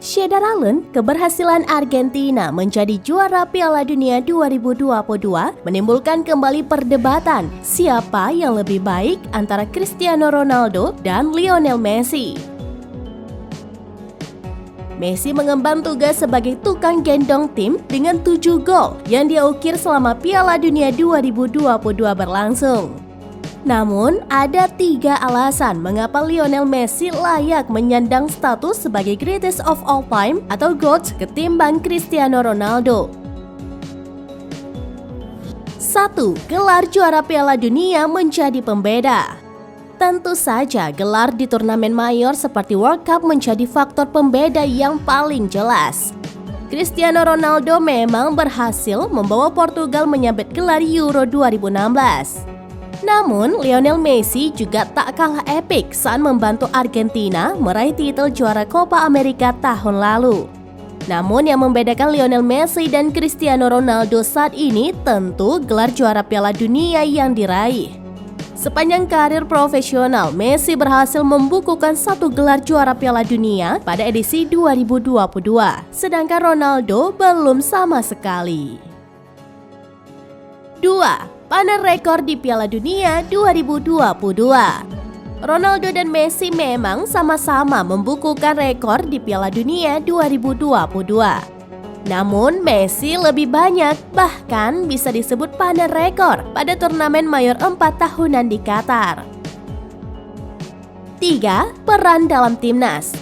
Syederhallen, keberhasilan Argentina menjadi juara Piala Dunia 2022 menimbulkan kembali perdebatan siapa yang lebih baik antara Cristiano Ronaldo dan Lionel Messi. Messi mengemban tugas sebagai tukang gendong tim dengan 7 gol yang dia ukir selama Piala Dunia 2022 berlangsung. Namun, ada 3 alasan mengapa Lionel Messi layak menyandang status sebagai greatest of all time atau GOAT ketimbang Cristiano Ronaldo. 1. Gelar juara Piala Dunia menjadi pembeda. Tentu saja gelar di turnamen mayor seperti World Cup menjadi faktor pembeda yang paling jelas. Cristiano Ronaldo memang berhasil membawa Portugal menyabet gelar Euro 2016. Namun, Lionel Messi juga tak kalah epik saat membantu Argentina meraih titel juara Copa America tahun lalu. Namun yang membedakan Lionel Messi dan Cristiano Ronaldo saat ini tentu gelar juara Piala Dunia yang diraih. Sepanjang karir profesional, Messi berhasil membukukan 1 gelar juara Piala Dunia pada edisi 2022, sedangkan Ronaldo belum sama sekali. 2. Panen rekor di Piala Dunia 2022. Ronaldo dan Messi memang sama-sama membukukan rekor di Piala Dunia 2022. Namun Messi lebih banyak, bahkan bisa disebut panen rekor pada turnamen mayor 4 tahunan di Qatar. 3. Peran dalam timnas.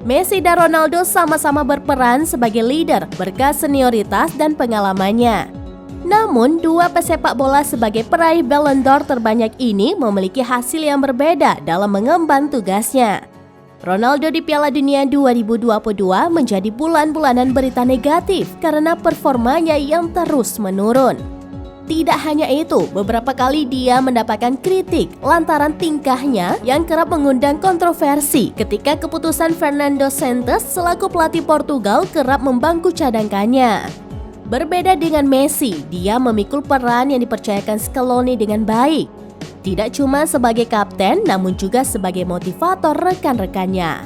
Messi dan Ronaldo sama-sama berperan sebagai leader berkat senioritas dan pengalamannya. Namun, 2 pesepak bola sebagai peraih Ballon d'Or terbanyak ini memiliki hasil yang berbeda dalam mengemban tugasnya. Ronaldo di Piala Dunia 2022 menjadi bulan-bulanan berita negatif karena performanya yang terus menurun. Tidak hanya itu, beberapa kali dia mendapatkan kritik lantaran tingkahnya yang kerap mengundang kontroversi ketika keputusan Fernando Santos selaku pelatih Portugal kerap membangku cadangkannya. Berbeda dengan Messi, dia memikul peran yang dipercayakan Scaloni dengan baik. Tidak cuma sebagai kapten, namun juga sebagai motivator rekan-rekannya.